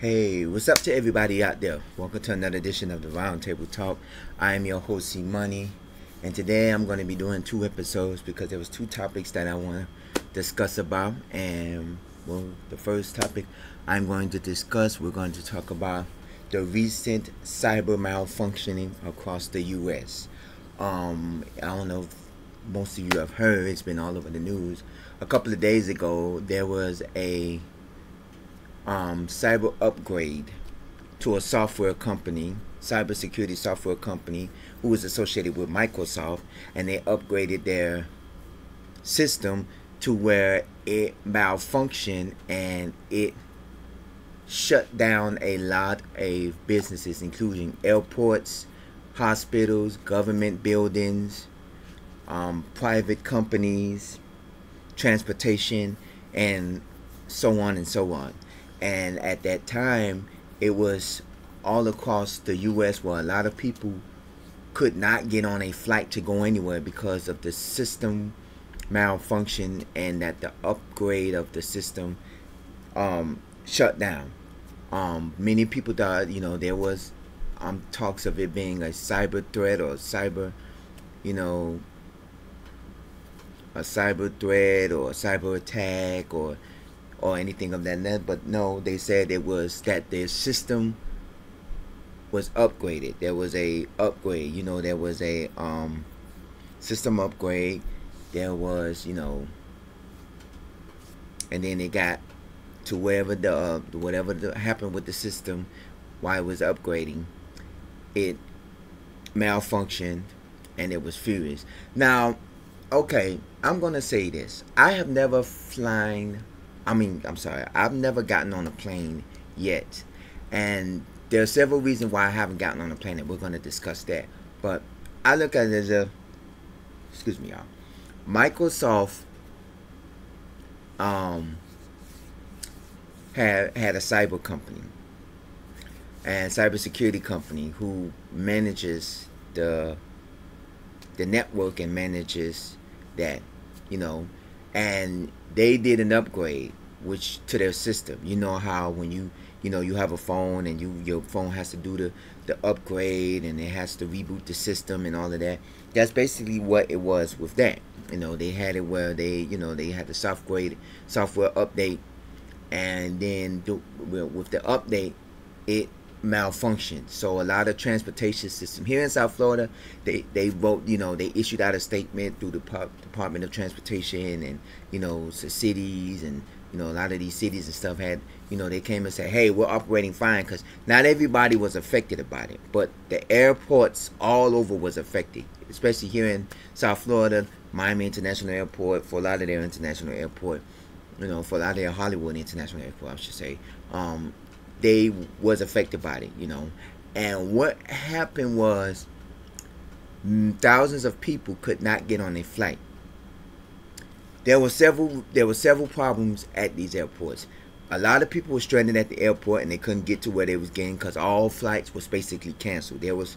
Hey, what's up to everybody out there? Welcome to another edition of the Roundtable Talk. I am your host, C Money, and today I'm going to be doing two episodes because there was two topics that I want to discuss about. And well, the first topic I'm going to discuss, we're going to talk about the recent cyber malfunctioning across the U.S. I don't know if most of you have heard; it's been all over the news. A couple of days ago, there was a cyber upgrade to a software company, cybersecurity software company, who was associated with Microsoft, and they upgraded their system to where it malfunctioned and it shut down a lot of businesses, including airports, hospitals, government buildings, private companies, transportation, and so on and so on. And at that time, it was all across the U.S. where a lot of people could not get on a flight to go anywhere because of the system malfunction and that the upgrade of the system shut down. Many people thought, there was talks of it being a cyber threat or a cyber threat or a cyber attack or anything of that nature, but no, they said it was that their system was upgraded. There was a upgrade, there was a system upgrade. There was, and then it got to whatever happened with the system while it was upgrading. It malfunctioned and it was furious. Now, okay, I'm gonna say this. I've never gotten on a plane yet. And there are several reasons why I haven't gotten on a plane, and we're going to discuss that. But I look at it as excuse me, y'all. Microsoft had a cyber company and cybersecurity company who manages the network and manages that, and they did an upgrade to their system. You know how when you have a phone and your phone has to do the upgrade and it has to reboot the system and all of that. That's basically what it was with that. They had it where they had the software update, and then with the update it malfunctioned. So a lot of transportation system here in South Florida, they wrote, they issued out a statement through the Department of Transportation, and the cities, and a lot of these cities and stuff had, they came and said, hey, we're operating fine, because not everybody was affected about it, but the airports all over was affected, especially here in South Florida. Miami International Airport, Fort Lauderdale International Airport, Fort Lauderdale Hollywood International Airport, I should say. They was affected by it, and what happened was thousands of people could not get on a flight. There were several problems at these airports. A lot of people were stranded at the airport and they couldn't get to where they was getting because all flights was basically canceled. There was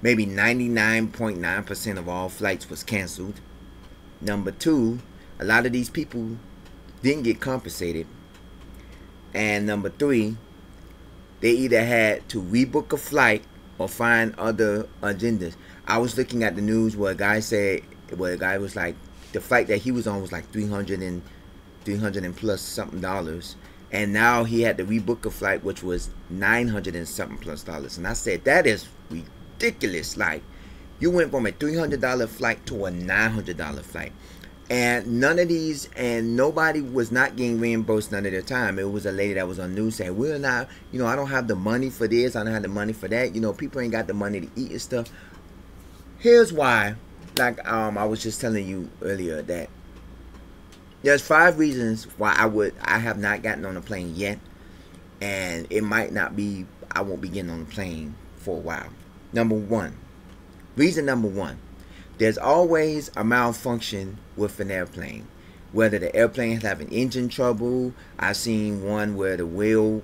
maybe 99.9% of all flights was canceled. Number two, a lot of these people didn't get compensated. And number three, they either had to rebook a flight or find other agendas. I was looking at the news where a guy was like, the flight that he was on was like 300 and plus something dollars, and now he had to rebook a flight which was 900 and something plus dollars. And I said, that is ridiculous. Like, you went from a $300 flight to a $900 flight. And nobody was not getting reimbursed none of their time. It was a lady that was on news saying, we're not, I don't have the money for this, I don't have the money for that. People ain't got the money to eat and stuff. Here's why, like I was just telling you earlier, that there's 5 reasons why I have not gotten on a plane yet. And it might not be, I won't be getting on a plane for a while. Reason number one. There's always a malfunction with an airplane. Whether the airplane is having engine trouble. I've seen one where the wheel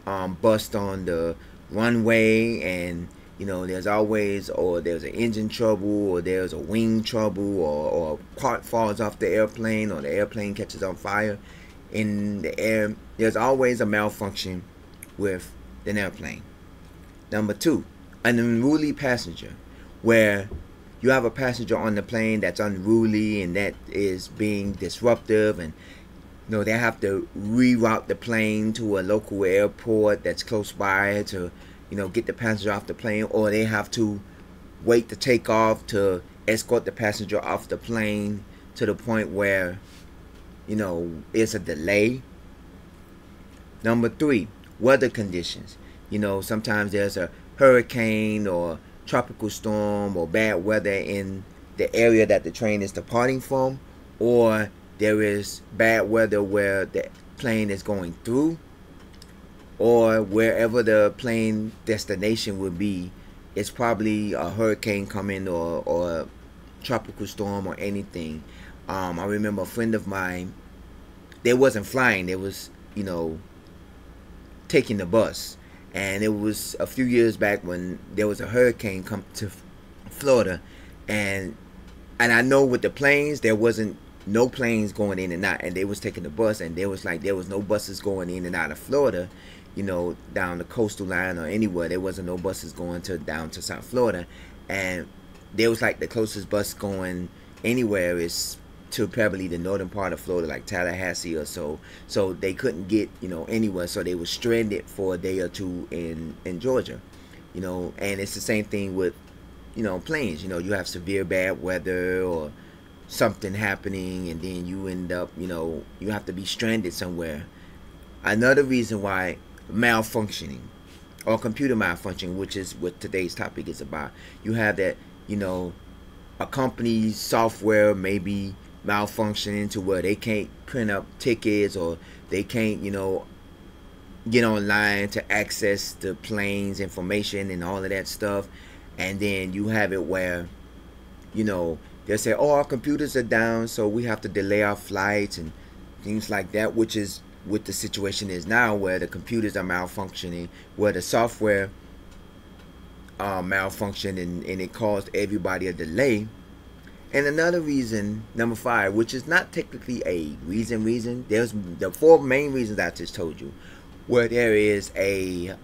bust on the runway, and there's always, or there's an engine trouble, or there's a wing trouble, or a part falls off the airplane, or the airplane catches on fire. in the air, there's always a malfunction with an airplane. Number two, an unruly passenger, where you have a passenger on the plane that's unruly and that is being disruptive, and they have to reroute the plane to a local airport that's close by to get the passenger off the plane, or they have to wait to take off to escort the passenger off the plane to the point where it's a delay. Number three, weather conditions. Sometimes there's a hurricane or tropical storm or bad weather in the area that the train is departing from, or there is bad weather where the plane is going through, or wherever the plane destination would be, it's probably a hurricane coming or a tropical storm or anything. I remember a friend of mine, they wasn't flying, they was taking the bus, and it was a few years back when there was a hurricane come to Florida, and I know with the planes there wasn't no planes going in and out, and they was taking the bus, and there was no buses going in and out of Florida, down the coastal line or anywhere. There wasn't no buses going down to South Florida, and there was the closest bus going anywhere is to probably the northern part of Florida, like Tallahassee or so. So they couldn't get anywhere, so they were stranded for a day or two in Georgia, and it's the same thing with planes. You have severe bad weather or something happening, and then you end up you have to be stranded somewhere. Another reason why malfunctioning or computer malfunction, which is what today's topic is about, you have that a company's software may be malfunctioning to where they can't print up tickets, or they can't get online to access the plane's information and all of that stuff. And then you have it where they'll say, oh, our computers are down, so we have to delay our flights and things like that, which is what the situation is now, where the computers are malfunctioning, where the software malfunctioned, and it caused everybody a delay. And another reason, number five, which is not technically a reason, there's the four main reasons I just told you, where there is a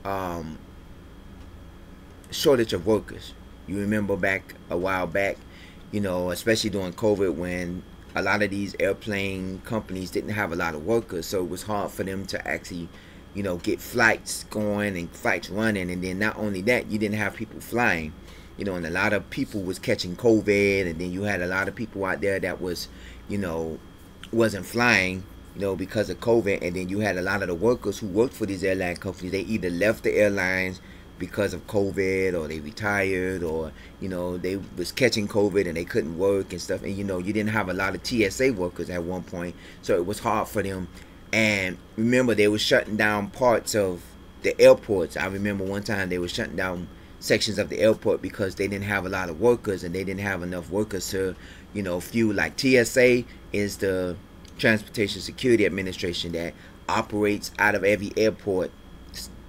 shortage of workers. You remember back a while back, especially during COVID, when a lot of these airplane companies didn't have a lot of workers, so it was hard for them to actually get flights going and flights running. And then not only that, you didn't have people flying, and a lot of people was catching COVID, and then you had a lot of people out there that was wasn't flying because of COVID. And then you had a lot of the workers who worked for these airline companies, they either left the airlines because of COVID, or they retired, or they was catching COVID and they couldn't work and stuff. And you didn't have a lot of TSA workers at one point, so it was hard for them. And remember, they were shutting down parts of the airports. I remember one time they were shutting down sections of the airport because they didn't have a lot of workers, and they didn't have enough workers to fuel. Like TSA is the Transportation Security Administration that operates out of every airport,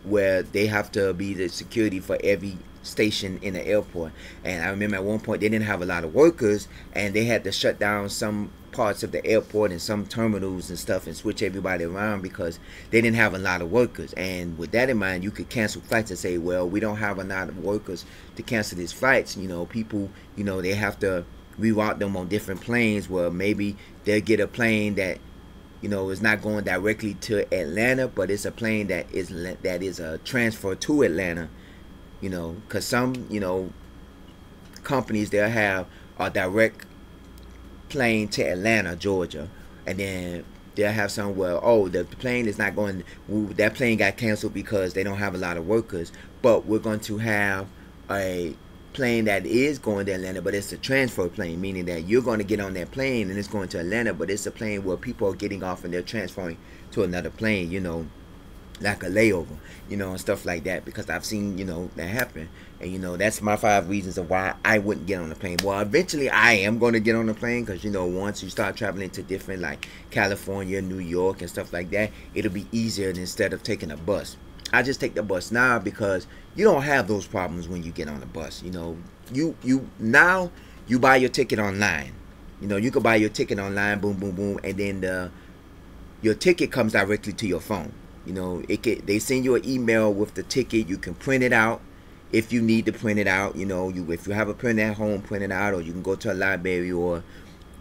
where they have to be the security for every station in the airport. And I remember at one point they didn't have a lot of workers, and they had to shut down some parts of the airport and some terminals and stuff and switch everybody around because they didn't have a lot of workers. And with that in mind, you could cancel flights and say, well, we don't have a lot of workers to cancel these flights. People, they have to reroute them on different planes, where maybe they'll get a plane that is not going directly to Atlanta, but it's a plane that is a transfer to Atlanta, because some companies, they'll have a direct plane to Atlanta, Georgia, and then they'll have some where, oh, the plane is not going, that plane got canceled because they don't have a lot of workers, but we're going to have a plane that is going to Atlanta, but it's a transfer plane, meaning that you're going to get on that plane and it's going to Atlanta, but it's a plane where people are getting off and they're transferring to another plane, like a layover, and stuff like that, because I've seen, that happen. And, that's my 5 reasons of why I wouldn't get on the plane. Well, eventually I am going to get on the plane, because, once you start traveling to different, like California, New York, and stuff like that, it'll be easier instead of taking a bus. I just take the bus now because you don't have those problems when you get on the bus. Now you buy your ticket online. You can buy your ticket online, boom, boom, boom, and then your ticket comes directly to your phone. They send you an email with the ticket. You can print it out if you need to print it out. If you have a printer at home, print it out, or you can go to a library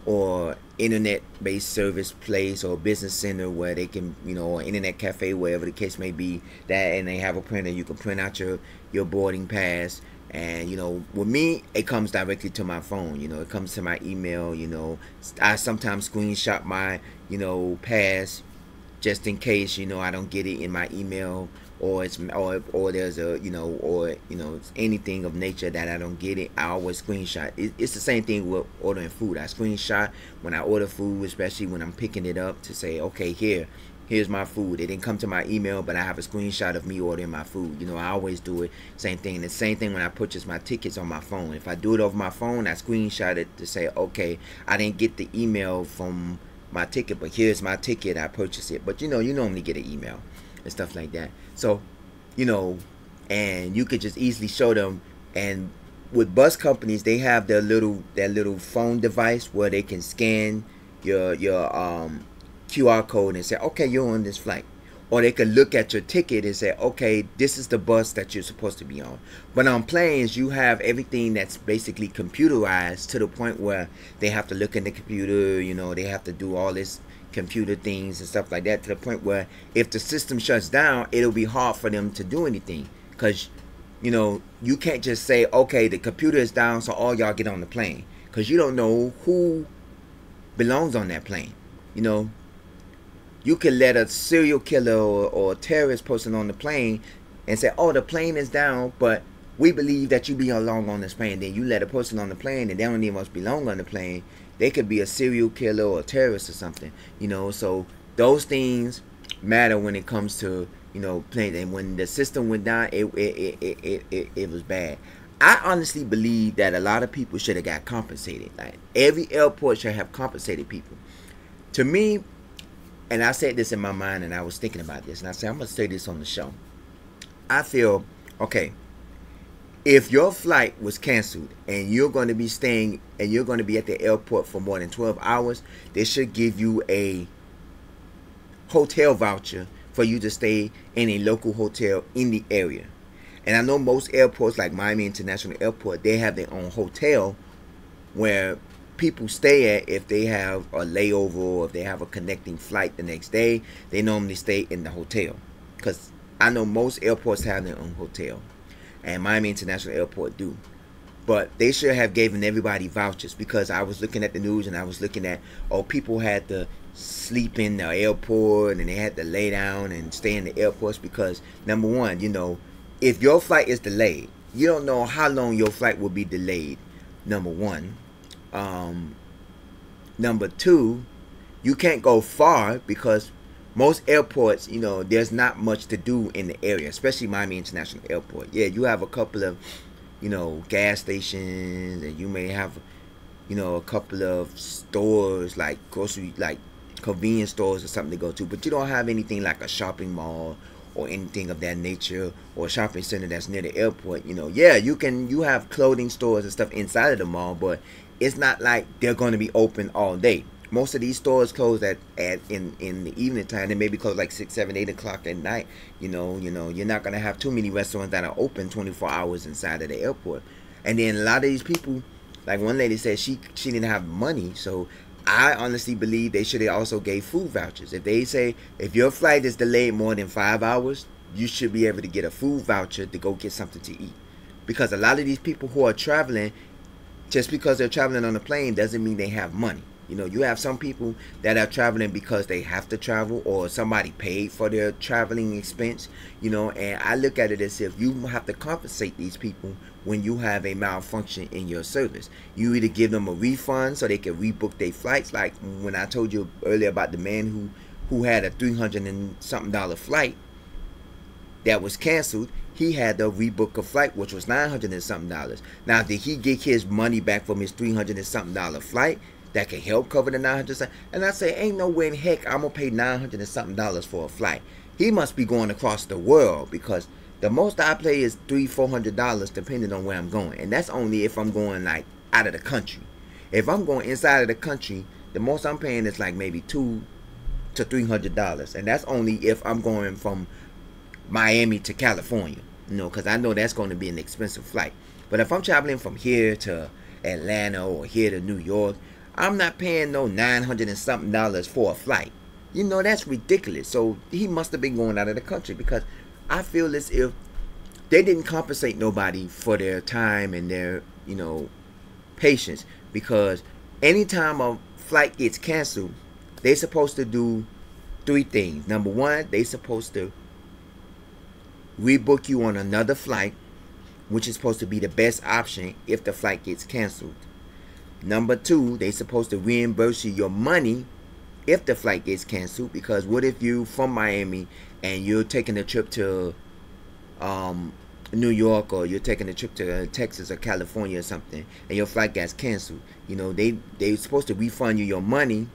or internet-based service place or business center where they can, or internet cafe, wherever the case may be, and they have a printer. You can print out your boarding pass. And with me, it comes directly to my phone. It comes to my email. I sometimes screenshot my pass just in case I don't get it in my email, or there's a it's anything of nature that I don't get it. I always screenshot. It's the same thing with ordering food. I screenshot when I order food, especially when I'm picking it up, to say, okay, here's my food. It didn't come to my email, but I have a screenshot of me ordering my food. I always do it. Same thing. The same thing when I purchase my tickets on my phone. If I do it over my phone, I screenshot it to say, okay, I didn't get the email from my ticket, but here's my ticket. I purchased it. But you normally get an email and stuff like that. So, and you could just easily show them. And with bus companies, they have their little phone device where they can scan your QR code and say, okay, you're on this flight. Or they could look at your ticket and say, okay, this is the bus that you're supposed to be on. But on planes, you have everything that's basically computerized to the point where they have to look in the computer, they have to do all this computer things and stuff like that, to the point where if the system shuts down, it'll be hard for them to do anything. Because, you can't just say, okay, the computer is down, so all y'all get on the plane. Because you don't know who belongs on that plane. You could let a serial killer or a terrorist person on the plane and say, oh, the plane is down, but we believe that you belong on this plane. Then you let a person on the plane and they don't even must belong on the plane. They could be a serial killer or a terrorist or something. So those things matter when it comes to, planes. And when the system went down, it was bad. I honestly believe that a lot of people should have got compensated. Like, every airport should have compensated people. To me, and I said this in my mind, and I was thinking about this, and I said, I'm going to say this on the show. I feel, okay, if your flight was canceled and you're going to be staying and you're going to be at the airport for more than 12 hours, they should give you a hotel voucher for you to stay in a local hotel in the area. And I know most airports, like Miami International Airport, they have their own hotel where people stay at if they have a layover or if they have a connecting flight the next day. They normally stay in the hotel, because I know most airports have their own hotel, and Miami International Airport do. But they should have given everybody vouchers, because I was looking at the news and I was looking at, people had to sleep in the airport and they had to lay down and stay in the airports, because number one, if your flight is delayed, you don't know how long your flight will be delayed, number one. Number two, you can't go far, because most airports, there's not much to do in the area, especially Miami International Airport. Yeah, you have a couple of, gas stations, and you may have, a couple of stores, like convenience stores or something to go to, but you don't have anything like a shopping mall or anything of that nature, or a shopping center that's near the airport. Yeah, you have clothing stores and stuff inside of the mall, but it's not like they're going to be open all day. Most of these stores close in the evening time. They may be closed like 6, 7, 8 o'clock at night. You're not going to have too many restaurants that are open 24 hours inside of the airport. And then a lot of these people, like one lady said, she didn't have money, so I honestly believe they should have also gave food vouchers. If they say, if your flight is delayed more than 5 hours, you should be able to get a food voucher to go get something to eat. Because a lot of these people who are traveling, just because they're traveling on a plane doesn't mean they have money. You have some people that are traveling because they have to travel, or somebody paid for their traveling expense, and I look at it as if you have to compensate these people when you have a malfunction in your service. You either give them a refund so they can rebook their flights, like when I told you earlier about the man who had a $300 and something flight that was canceled. He had to rebook a flight which was $900 and something. Now, did he get his money back from his $300 and something flight that can help cover the $900? And I say, ain't no way in heck I'm gonna pay $900 and something for a flight. He must be going across the world, because the most I pay is $300-$400 depending on where I'm going, and that's only if I'm going like out of the country. If I'm going inside of the country, the most I'm paying is like maybe $200 to $300, and that's only if I'm going from Miami to California, because I know that's going to be an expensive flight. But if I'm traveling from here to Atlanta or here to New York, I'm not paying no $900 and something for a flight. That's ridiculous. So he must have been going out of the country, because I feel as if they didn't compensate nobody for their time and their, patience. Because anytime a flight gets canceled, they're supposed to do three things. Number one, they're supposed to rebook you on another flight, which is supposed to be the best option if the flight gets canceled. Number two, they're supposed to reimburse you your money if the flight gets canceled, because what if you from Miami and you're taking a trip to New York, or you're taking a trip to Texas or California or something, and your flight gets canceled? They're supposed to refund you your money,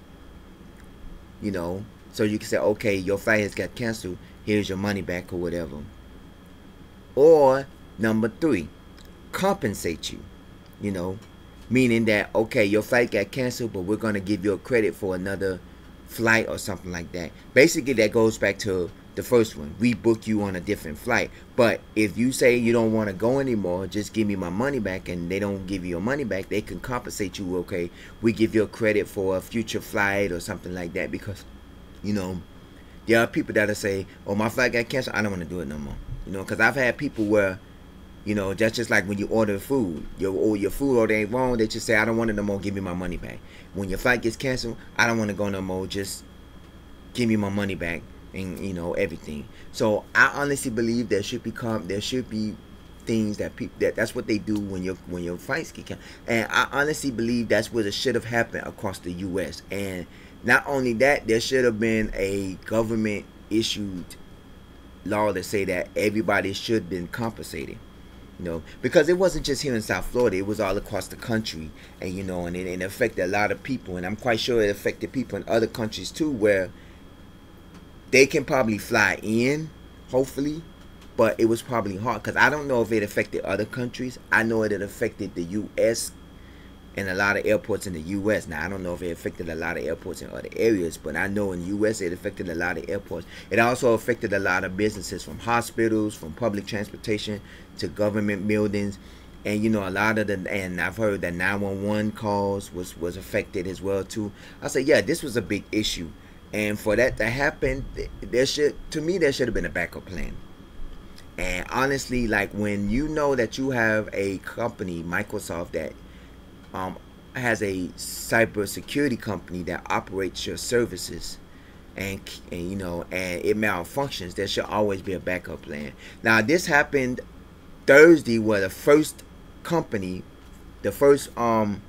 so you can say, okay, your flight has got canceled, here's your money back or whatever. Or number three, compensate you, meaning that, okay, your flight got canceled, but we're going to give you a credit for another flight or something like that. Basically, that goes back to the first one. We book you on a different flight. But if you say you don't want to go anymore, just give me my money back, and they don't give you your money back, they can compensate you. Okay, we give you a credit for a future flight or something like that, because, there are people that'll say, oh, my flight got canceled, I don't want to do it no more. Because I've had people where, that's just like when you order food. Your food order ain't wrong. They just say, I don't want it no more, give me my money back. When your flight gets canceled, I don't want to go no more, just give me my money back, and, everything. So I honestly believe there should be things that people, that's what they do when your flights get canceled. And I honestly believe that's what it should have happened across the U.S. And not only that, there should have been a government issued law to say that everybody should have been compensated. Because it wasn't just here in South Florida, it was all across the country, and and it affected a lot of people, and I'm quite sure it affected people in other countries too, where they can probably fly in, hopefully, but it was probably hard, because I don't know if it affected other countries. I know it affected the U.S. and a lot of airports in the U.S. Now, I don't know if it affected a lot of airports in other areas, but I know in the U.S. it affected a lot of airports. It also affected a lot of businesses, from hospitals, from public transportation to government buildings. And, a lot of and I've heard that 911 calls was affected as well, too. I say, yeah, this was a big issue. And for that to happen, there should have been a backup plan. And honestly, like, when you know that you have a company, Microsoft, that has a cybersecurity company that operates your services, and it malfunctions, there should always be a backup plan. Now, this happened Thursday, where the first company, the first airline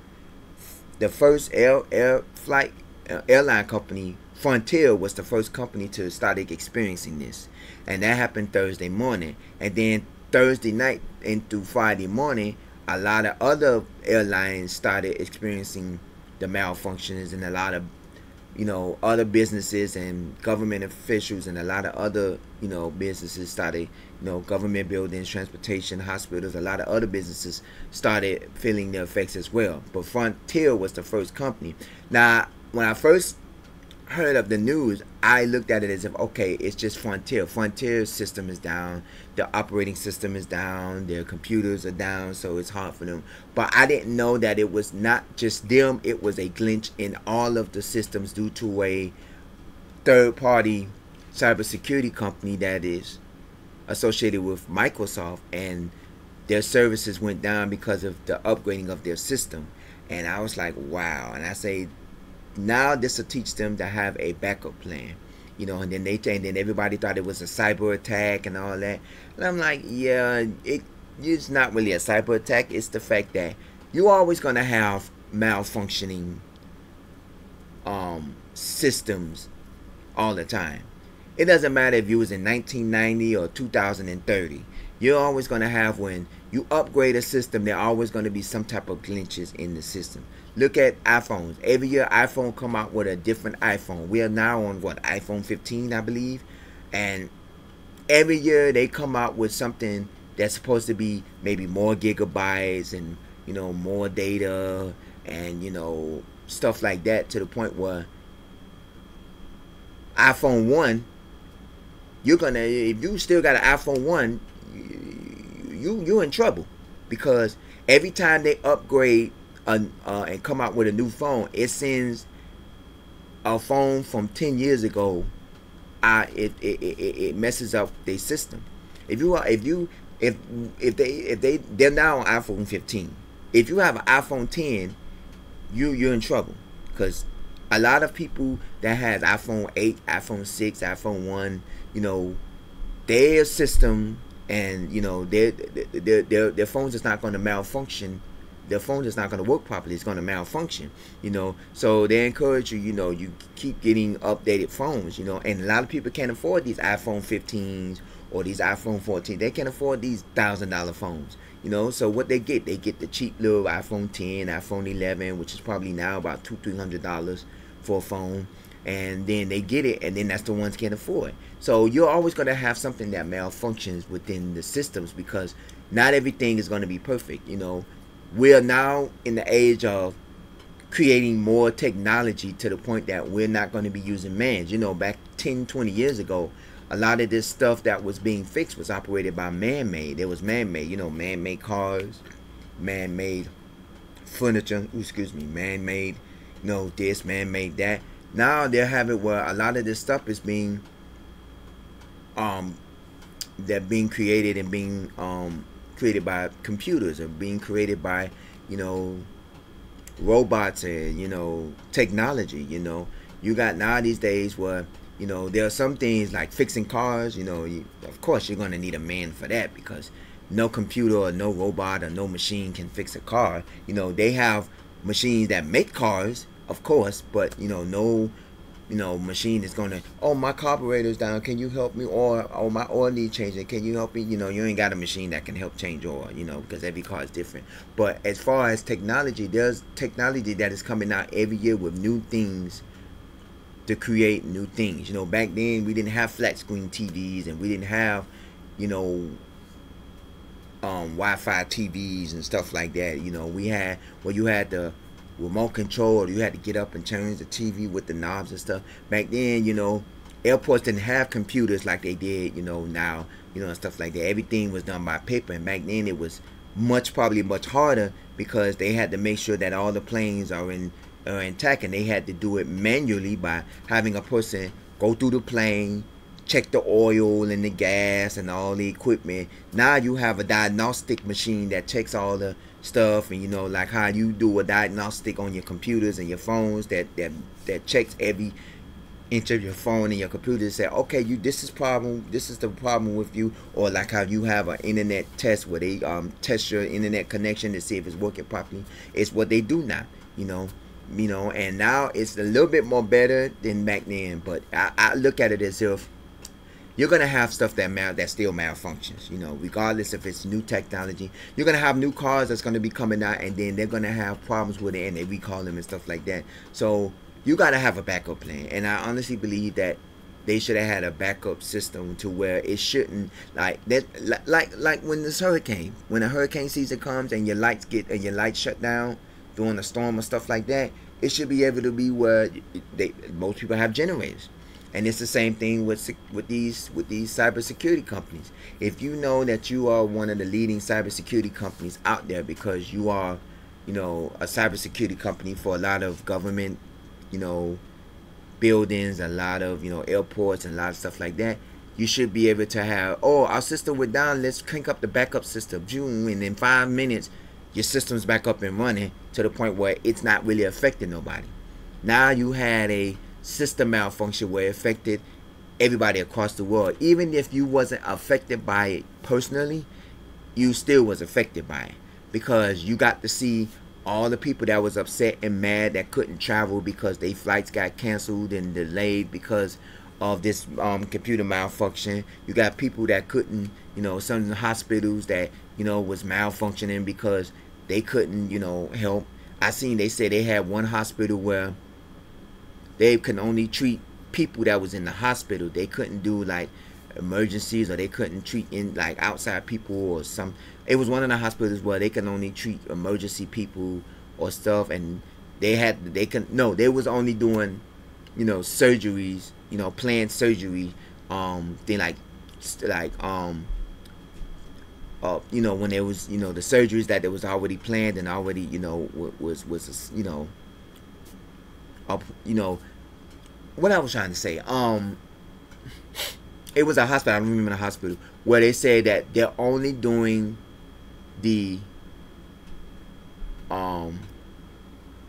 company, Frontier, was the first company to start experiencing this, and that happened Thursday morning. And then Thursday night and through Friday morning, a lot of other airlines started experiencing the malfunctions, and a lot of other businesses and government officials and a lot of other businesses started, government buildings, transportation, hospitals, a lot of other businesses started feeling the effects as well. But Frontier was the first company. Now, when I first heard of the news, I looked at it as if, okay, it's just Frontier. Frontier's system is down, their operating system is down, their computers are down, so it's hard for them. But I didn't know that it was not just them, it was a glitch in all of the systems due to a third-party cybersecurity company that is associated with Microsoft, and their services went down because of the upgrading of their system. And I was like, wow. And I say, now this will teach them to have a backup plan, and then everybody thought it was a cyber attack and all that. And I'm like, yeah, it's not really a cyber attack. It's the fact that you're always going to have malfunctioning systems all the time. It doesn't matter if you was in 1990 or 2030. You're always going to have, when you upgrade a system, there are always going to be some type of glitches in the system. Look at iPhones. Every year iPhone come out with a different iPhone. We are now on iPhone 15, I believe. And every year they come out with something that's supposed to be maybe more gigabytes and more data and stuff like that, to the point where iPhone 1, you're gonna, if you still got an iPhone 1, you're in trouble, because every time they upgrade and come out with a new phone, it sends a phone from 10 years ago. It messes up their system. They're now on iPhone 15. If you have an iPhone 10, you're in trouble, because a lot of people that has iPhone 8, iPhone 6, iPhone 1, their system, and their phones is not going to malfunction. Their phone is not going to work properly. It's going to malfunction. So they encourage you. You keep getting updated phones. And a lot of people can't afford these iPhone 15s or these iPhone 14. They can't afford these $1,000 phones. So what they get the cheap little iPhone 10, iPhone 11, which is probably now about $200-300 for a phone. And then they get it, and then that's the ones can't afford. So you're always going to have something that malfunctions within the systems, because not everything is going to be perfect. We're now in the age of creating more technology to the point that we're not going to be using mans. Back 10-20 years ago, a lot of this stuff that was being fixed was operated by man-made. It was man-made. Man-made cars, man-made furniture, man-made, this, man-made that. Now they have it where a lot of this stuff is being that being created and being created by computers, or being created by robots and technology. You got now these days where there are some things like fixing cars. Of course you're going to need a man for that, because no computer or no robot or no machine can fix a car. They have machines that make cars, of course, but no machine is gonna, oh, my carburetor's down, can you help me? Or, oh, my oil needs changing, can you help me? You ain't got a machine that can help change oil, because every car is different. But as far as technology, there's technology that is coming out every year with new things to create new things. Back then we didn't have flat screen TVs, and we didn't have Wi-Fi TVs and stuff like that. We had, well, you had the remote control, or you had to get up and change the TV with the knobs and stuff. Back then, airports didn't have computers like they did, now, and stuff like that. Everything was done by paper, and back then it was probably much harder, because they had to make sure that all the planes are intact, and they had to do it manually by having a person go through the plane, check the oil and the gas and all the equipment. Now you have a diagnostic machine that checks all the stuff, and like how you do a diagnostic on your computers and your phones that checks every inch of your phone and your computer to say, okay, this is the problem with you. Or like how you have an internet test where they test your internet connection to see if it's working properly. It's what they do now, and now it's a little bit more better than back then. But I look at it as if you're gonna have stuff that still malfunctions, regardless if it's new technology. You're gonna have new cars that's gonna be coming out, and then they're gonna have problems with it, and they recall them and stuff like that. So you gotta have a backup plan, and I honestly believe that they should have had a backup system to where it shouldn't, like when this hurricane, when a hurricane season comes and your lights shut down during a storm or stuff like that. It should be able to be where most people have generators. And it's the same thing with these cybersecurity companies. If you know that you are one of the leading cybersecurity companies out there, because you are, a cybersecurity company for a lot of government, buildings, a lot of, airports and a lot of stuff like that, you should be able to have, oh, our system went down, let's crank up the backup system, and in 5 minutes, your system's back up and running to the point where it's not really affecting nobody. Now you had a system malfunction where it affected everybody across the world. Even if you wasn't affected by it personally, you still was affected by it, because you got to see all the people that was upset and mad that couldn't travel because their flights got canceled and delayed because of this computer malfunction. You got people that couldn't, some of the hospitals that was malfunctioning because they couldn't help. They said they had one hospital where they can only treat people that was in the hospital. They couldn't do like emergencies, or they couldn't treat in like outside people or some. It was one of the hospitals where they can only treat emergency people or stuff, and they was only doing surgeries, planned surgery, thing like when there was, the surgeries that there was already planned and already, was up, what I was trying to say, it was a hospital, I remember the hospital, where they said that they're only doing the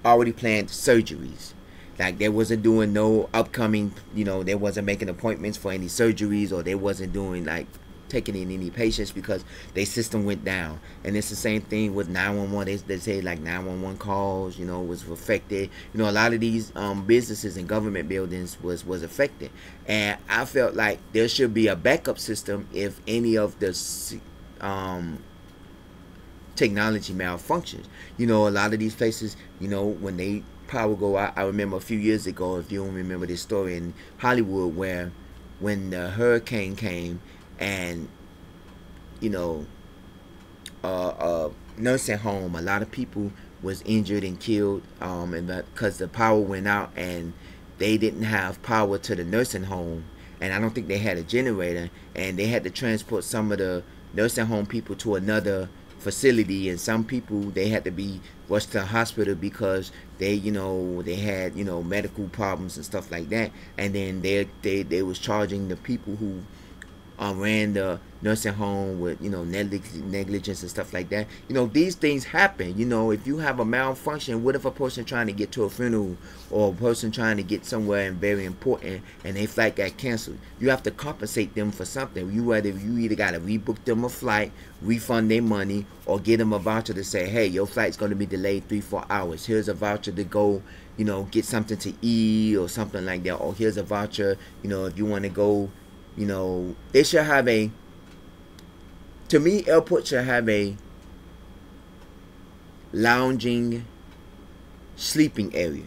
already planned surgeries. Like they wasn't doing no upcoming, they wasn't making appointments for any surgeries, or they wasn't doing like taking in any patients because their system went down. And it's the same thing with 911. They say like 911 calls, was affected. A lot of these businesses and government buildings was affected. And I felt like there should be a backup system if any of the technology malfunctions. A lot of these places, when they power go out. I remember a few years ago, if you don't remember this story in Hollywood, where when the hurricane came and nursing home, a lot of people was injured and killed, and because the power went out and they didn't have power to the nursing home, and I don't think they had a generator, and they had to transport some of the nursing home people to another facility, and some people, they had to be rushed to the hospital because they they had medical problems and stuff like that. And then they was charging the people who ran the nursing home with negligence and stuff like that. These things happen. If you have a malfunction, what if a person trying to get to a funeral, or a person trying to get somewhere and very important, and their flight got canceled? You have to compensate them for something. You either got to rebook them a flight, refund their money, or get them a voucher to say, hey, your flight's going to be delayed 3-4 hours. Here's a voucher to go get something to eat or something like that. Or here's a voucher if you want to go. They should have to me, airports should have a lounging, sleeping area.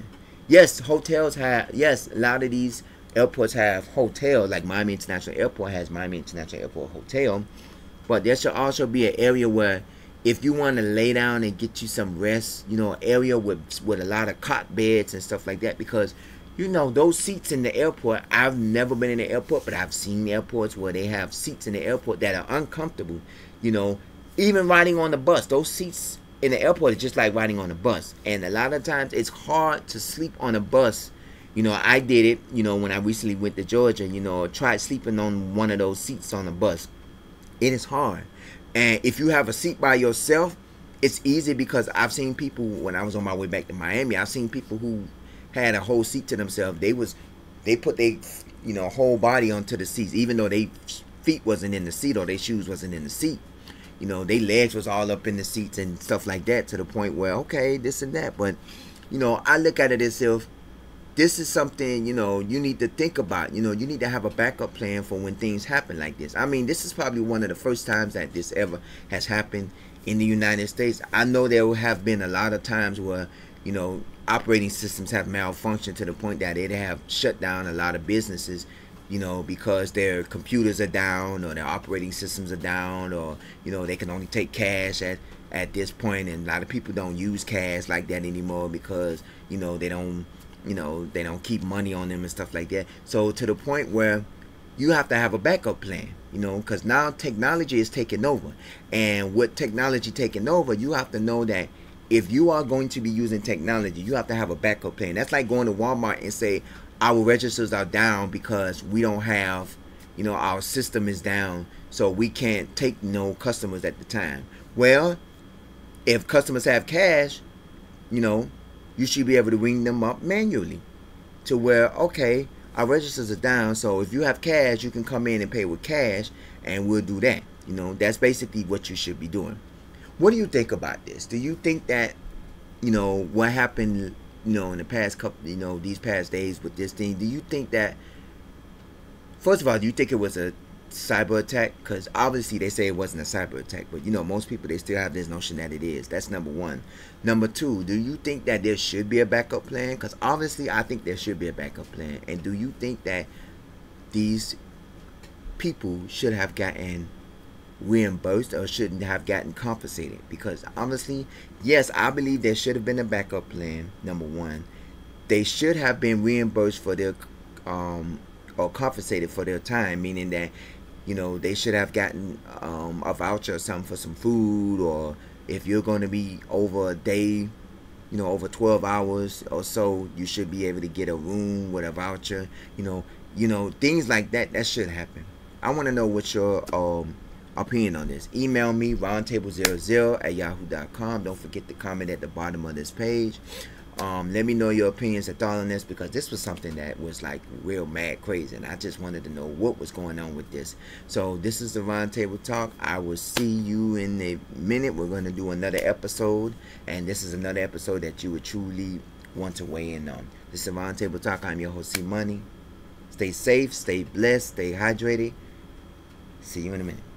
Yes, hotels have, yes, a lot of these airports have hotels, like Miami International Airport has Miami International Airport Hotel, but there should also be an area where if you want to lay down and get you some rest, an area with a lot of cot beds and stuff like that, because those seats in the airport, I've never been in the airport, but I've seen airports where they have seats in the airport that are uncomfortable. Even riding on the bus, those seats in the airport is just like riding on a bus. And a lot of times it's hard to sleep on a bus. I did it, when I recently went to Georgia, tried sleeping on one of those seats on the bus. It is hard. And if you have a seat by yourself, it's easy, because I've seen people, when I was on my way back to Miami, I've seen people who had a whole seat to themselves. They put their whole body onto the seats, even though their feet wasn't in the seat or their shoes wasn't in the seat. Their legs was all up in the seats and stuff like that, to the point where, okay, this and that. But I look at it as if this is something you need to think about. You need to have a backup plan for when things happen like this. I mean, this is probably one of the first times that this ever has happened in the United States. I know there have been a lot of times where operating systems have malfunctioned to the point that they have shut down a lot of businesses, because their computers are down, or their operating systems are down, or they can only take cash at this point. And a lot of people don't use cash like that anymore, because they don't they don't keep money on them and stuff like that. So to the point where you have to have a backup plan, because now technology is taking over. And with technology taking over, you have to know that if you are going to be using technology, you have to have a backup plan. That's like going to Walmart and say, our registers are down because we don't have, our system is down, so we can't take no customers at the time. Well, if customers have cash, you should be able to ring them up manually to where, okay, our registers are down, so if you have cash, you can come in and pay with cash, and we'll do that. That's basically what you should be doing. What do you think about this? Do you think that, what happened, in the past couple, these past days with this thing, do you think that, first of all, do you think it was a cyber attack? Because obviously they say it wasn't a cyber attack, but most people, they still have this notion that it is. That's number one. Number two, do you think that there should be a backup plan? Because obviously I think there should be a backup plan. And do you think that these people should have gotten reimbursed or shouldn't have gotten compensated? Because honestly, yes, I believe there should have been a backup plan, number one. they should have been reimbursed for their or compensated for their time, meaning that, you know, they should have gotten a voucher or something for some food, or if you're going to be over a day, you know, over 12 hours or so, you should be able to get a room with a voucher. Things like that. That should happen. I want to know what your opinion on this. Email me roundtable00@yahoo.com. Don't forget to comment at the bottom of this page. Let me know your opinions and thoughts on this, because this was something that was like real mad crazy, and I just wanted to know what was going on with this. So this is the Roundtable Talk. I will see you in a minute. We're going to do another episode, and this is another episode that you would truly want to weigh in on. This is the Roundtable Talk. I'm your host, C Money. Stay safe, stay blessed, stay hydrated. See you in a minute.